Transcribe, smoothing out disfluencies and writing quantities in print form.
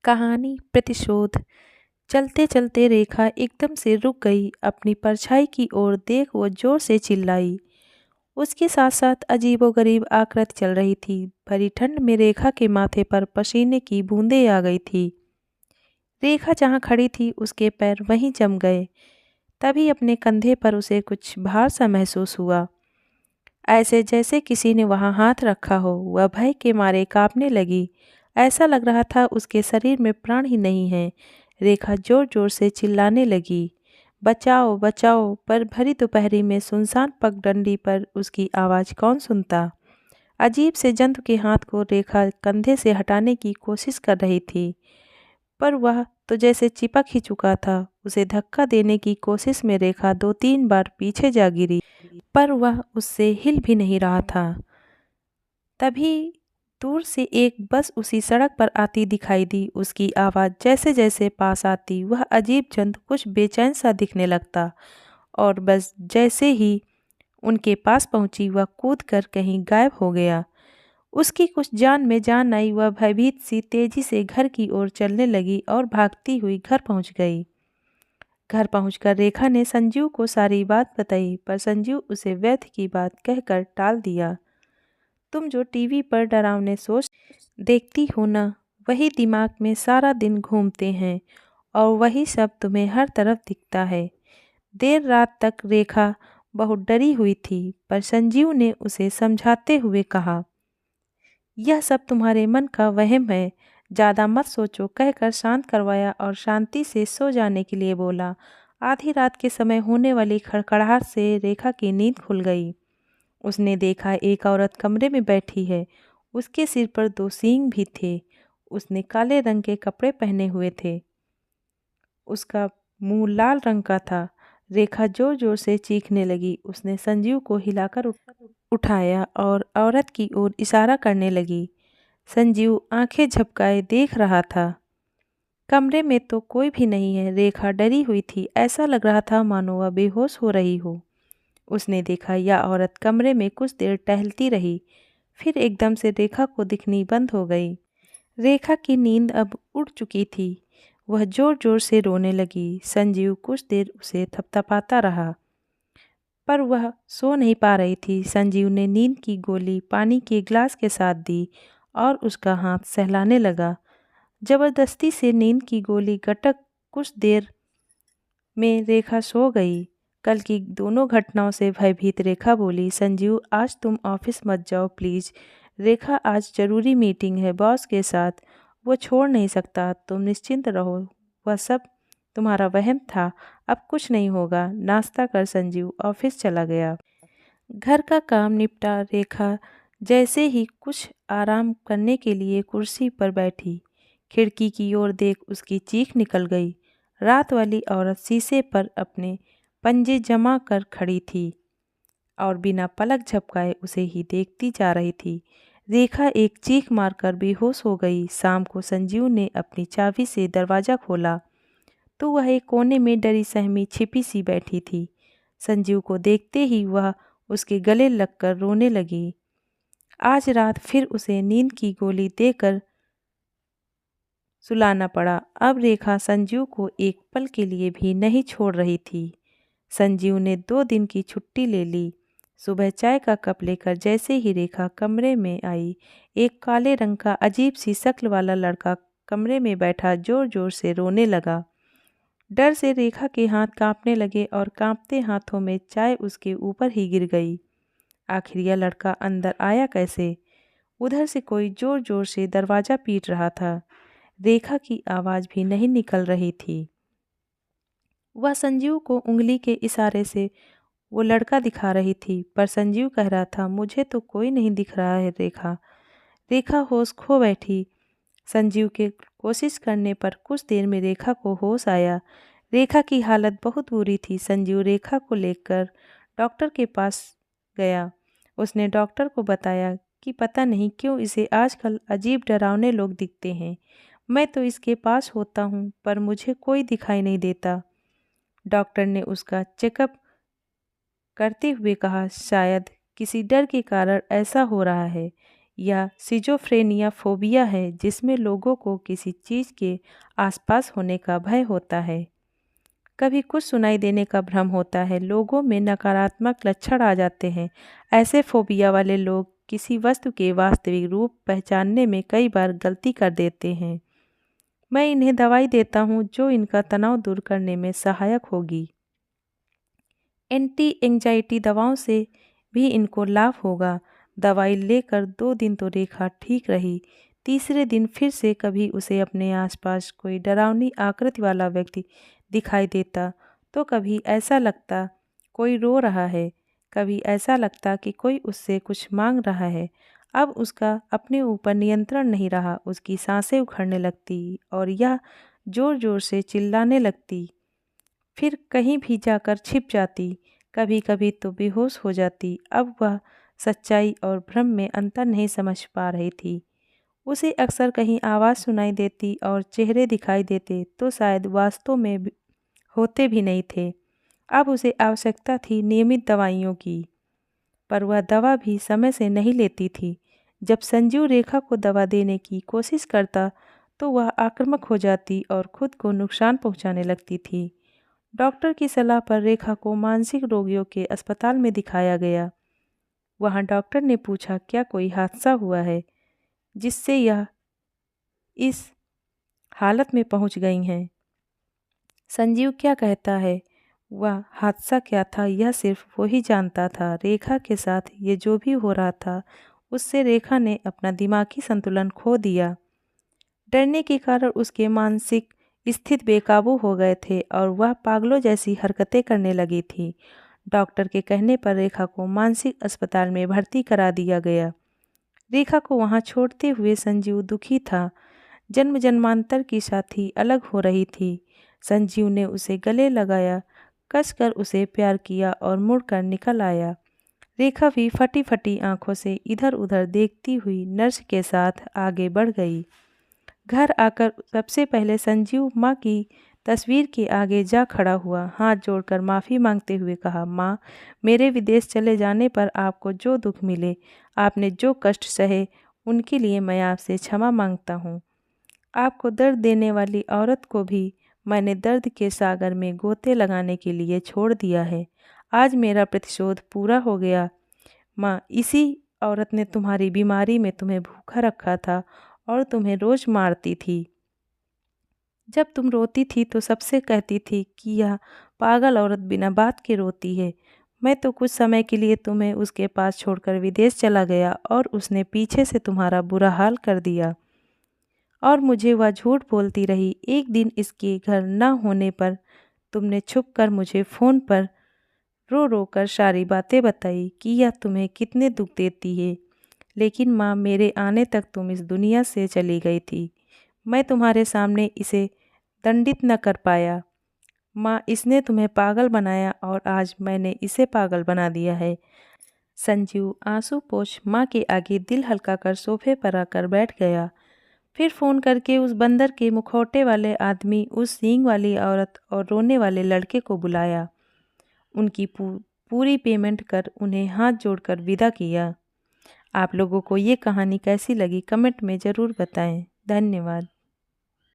कहानी प्रतिशोध। चलते चलते रेखा एकदम से रुक गई। अपनी परछाई की ओर देख वो जोर से चिल्लाई। उसके साथ साथ अजीबोगरीब आकृति चल रही थी। भरी ठंड में रेखा के माथे पर पसीने की बूंदें आ गई थी। रेखा जहाँ खड़ी थी उसके पैर वहीं जम गए। तभी अपने कंधे पर उसे कुछ भार सा महसूस हुआ, ऐसे जैसे किसी ने वहां हाथ रखा हो। वह भय के मारे कांपने लगी। ऐसा लग रहा था उसके शरीर में प्राण ही नहीं है। रेखा जोर जोर से चिल्लाने लगी, बचाओ बचाओ, पर भरी दोपहरी में सुनसान पगडंडी पर उसकी आवाज़ कौन सुनता। अजीब से जंतु के हाथ को रेखा कंधे से हटाने की कोशिश कर रही थी, पर वह तो जैसे चिपक ही चुका था। उसे धक्का देने की कोशिश में रेखा 2-3 बार पीछे जा गिरी, पर वह उससे हिल भी नहीं रहा था। तभी दूर से एक बस उसी सड़क पर आती दिखाई दी। उसकी आवाज़ जैसे जैसे पास आती वह अजीब जंतु कुछ बेचैन सा दिखने लगता, और बस जैसे ही उनके पास पहुंची वह कूद कर कहीं गायब हो गया। उसकी कुछ जान में जान आई। वह भयभीत सी तेजी से घर की ओर चलने लगी और भागती हुई घर पहुंच गई। घर पहुंचकर रेखा ने संजीव को सारी बात बताई, पर संजीव उसे व्यर्थ की बात कहकर टाल दिया। तुम जो टीवी पर डरावने सोच देखती हो ना, वही दिमाग में सारा दिन घूमते हैं और वही सब तुम्हें हर तरफ दिखता है। देर रात तक रेखा बहुत डरी हुई थी, पर संजीव ने उसे समझाते हुए कहा, यह सब तुम्हारे मन का वहम है, ज़्यादा मत सोचो, कहकर शांत करवाया और शांति से सो जाने के लिए बोला। आधी रात के समय होने वाली खड़खड़ाहट से रेखा की नींद खुल गई। उसने देखा एक औरत कमरे में बैठी है। उसके सिर पर 2 सींग भी थे। उसने काले रंग के कपड़े पहने हुए थे। उसका मुंह लाल रंग का था। रेखा जोर जोर से चीखने लगी। उसने संजीव को हिलाकर उठाया और औरत की ओर इशारा करने लगी। संजीव आंखें झपकाए देख रहा था। कमरे में तो कोई भी नहीं है। रेखा डरी हुई थी। ऐसा लग रहा था मानो वह बेहोश हो रही हो। उसने देखा यह औरत कमरे में कुछ देर टहलती रही, फिर एकदम से रेखा को दिखनी बंद हो गई। रेखा की नींद अब उड़ चुकी थी। वह जोर जोर से रोने लगी। संजीव कुछ देर उसे थपथपाता रहा, पर वह सो नहीं पा रही थी। संजीव ने नींद की गोली पानी के गिलास के साथ दी और उसका हाथ सहलाने लगा। जबरदस्ती से नींद की गोली गटक कुछ देर में रेखा सो गई। कल की दोनों घटनाओं से भयभीत रेखा बोली, संजीव आज तुम ऑफिस मत जाओ प्लीज़। रेखा आज ज़रूरी मीटिंग है बॉस के साथ, वो छोड़ नहीं सकता। तुम निश्चिंत रहो, वह सब तुम्हारा वहम था, अब कुछ नहीं होगा। नाश्ता कर संजीव ऑफिस चला गया। घर का काम निपटा रेखा जैसे ही कुछ आराम करने के लिए कुर्सी पर बैठी, खिड़की की ओर देख उसकी चीख निकल गई। रात वाली औरत शीशे पर अपने पंजे जमा कर खड़ी थी और बिना पलक झपकाए उसे ही देखती जा रही थी। रेखा एक चीख मारकर बेहोश हो गई। शाम को संजीव ने अपनी चाबी से दरवाज़ा खोला तो वह एक कोने में डरी सहमी छिपी सी बैठी थी। संजीव को देखते ही वह उसके गले लगकर रोने लगी। आज रात फिर उसे नींद की गोली देकर सुलाना पड़ा। अब रेखा संजीव को एक पल के लिए भी नहीं छोड़ रही थी। संजीव ने 2 दिन की छुट्टी ले ली। सुबह चाय का कप लेकर जैसे ही रेखा कमरे में आई, एक काले रंग का अजीब सी शक्ल वाला लड़का कमरे में बैठा जोर जोर से रोने लगा। डर से रेखा के हाथ कांपने लगे और कांपते हाथों में चाय उसके ऊपर ही गिर गई। आखिर यह लड़का अंदर आया कैसे? उधर से कोई जोर जोर से दरवाज़ा पीट रहा था। रेखा की आवाज़ भी नहीं निकल रही थी। वह संजीव को उंगली के इशारे से वो लड़का दिखा रही थी, पर संजीव कह रहा था, मुझे तो कोई नहीं दिख रहा है रेखा। रेखा होश खो बैठी। संजीव के कोशिश करने पर कुछ देर में रेखा को होश आया। रेखा की हालत बहुत बुरी थी। संजीव रेखा को लेकर डॉक्टर के पास गया। उसने डॉक्टर को बताया कि पता नहीं क्यों इसे आजकल अजीब डरावने लोग दिखते हैं। मैं तो इसके पास होता हूँ, पर मुझे कोई दिखाई नहीं देता। डॉक्टर ने उसका चेकअप करते हुए कहा, शायद किसी डर के कारण ऐसा हो रहा है। या सिजोफ्रेनिया फोबिया है, जिसमें लोगों को किसी चीज़ के आसपास होने का भय होता है। कभी कुछ सुनाई देने का भ्रम होता है, लोगों में नकारात्मक लक्षण आ जाते हैं। ऐसे फोबिया वाले लोग किसी वस्तु के वास्तविक रूप पहचानने में कई बार गलती कर देते हैं। मैं इन्हें दवाई देता हूँ जो इनका तनाव दूर करने में सहायक होगी। एंटी एंजाइटी दवाओं से भी इनको लाभ होगा। दवाई लेकर 2 दिन तो रेखा ठीक रही। तीसरे दिन फिर से कभी उसे अपने आसपास कोई डरावनी आकृति वाला व्यक्ति दिखाई देता, तो कभी ऐसा लगता कोई रो रहा है, कभी ऐसा लगता कि कोई उससे कुछ मांग रहा है। अब उसका अपने ऊपर नियंत्रण नहीं रहा, उसकी सांसें उखड़ने लगती और यह ज़ोर-ज़ोर से चिल्लाने लगती। फिर कहीं भी जाकर छिप जाती, कभी-कभी तो बेहोश हो जाती। अब वह सच्चाई और भ्रम में अंतर नहीं समझ पा रही थी। उसे अक्सर कहीं आवाज़ सुनाई देती और चेहरे दिखाई देते तो शायद वास्तव में होते भी नहीं थे। अब उसे आवश्यकता थी नियमित दवाइयों की, पर वह दवा भी समय से नहीं लेती थी। जब संजीव रेखा को दवा देने की कोशिश करता तो वह आक्रामक हो जाती और खुद को नुकसान पहुंचाने लगती थी। डॉक्टर की सलाह पर रेखा को मानसिक रोगियों के अस्पताल में दिखाया गया। वहां डॉक्टर ने पूछा, क्या कोई हादसा हुआ है जिससे यह इस हालत में पहुंच गई हैं? संजीव क्या कहता है? वह हादसा क्या था, यह सिर्फ वो ही जानता था। रेखा के साथ ये जो भी हो रहा था, उससे रेखा ने अपना दिमागी संतुलन खो दिया। डरने के कारण उसके मानसिक स्थिति बेकाबू हो गए थे और वह पागलों जैसी हरकतें करने लगी थी। डॉक्टर के कहने पर रेखा को मानसिक अस्पताल में भर्ती करा दिया गया। रेखा को वहां छोड़ते हुए संजीव दुखी था। जन्म जन्मांतर की साथी अलग हो रही थी। संजीव ने उसे गले लगाया, कसकर उसे प्यार किया और मुड़कर निकल आया। रेखा भी फटी फटी आंखों से इधर उधर देखती हुई नर्स के साथ आगे बढ़ गई। घर आकर सबसे पहले संजीव माँ की तस्वीर के आगे जा खड़ा हुआ, हाथ जोड़कर माफ़ी मांगते हुए कहा, माँ, मेरे विदेश चले जाने पर आपको जो दुख मिले, आपने जो कष्ट सहे, उनके लिए मैं आपसे क्षमा मांगता हूँ। आपको दर्द देने वाली औरत को भी मैंने दर्द के सागर में गोते लगाने के लिए छोड़ दिया है। आज मेरा प्रतिशोध पूरा हो गया। माँ, इसी औरत ने तुम्हारी बीमारी में तुम्हें भूखा रखा था और तुम्हें रोज मारती थी। जब तुम रोती थी तो सबसे कहती थी कि यह पागल औरत बिना बात के रोती है। मैं तो कुछ समय के लिए तुम्हें उसके पास छोड़कर विदेश चला गया और उसने पीछे से तुम्हारा बुरा हाल कर दिया और मुझे वह झूठ बोलती रही। एक दिन इसके घर न होने पर तुमने छुपकर मुझे फ़ोन पर रो रो कर सारी बातें बताई कि यह तुम्हें कितने दुख देती है। लेकिन माँ, मेरे आने तक तुम इस दुनिया से चली गई थी। मैं तुम्हारे सामने इसे दंडित न कर पाया। माँ, इसने तुम्हें पागल बनाया और आज मैंने इसे पागल बना दिया है। संजीव आंसू पोंछ माँ के आगे दिल हल्का कर सोफे पर आकर बैठ गया। फिर फ़ोन करके उस बंदर के मुखौटे वाले आदमी, उस सींग वाली औरत और रोने वाले लड़के को बुलाया। उनकी पूरी पेमेंट कर उन्हें हाथ जोड़कर विदा किया। आप लोगों को ये कहानी कैसी लगी कमेंट में ज़रूर बताएं। धन्यवाद।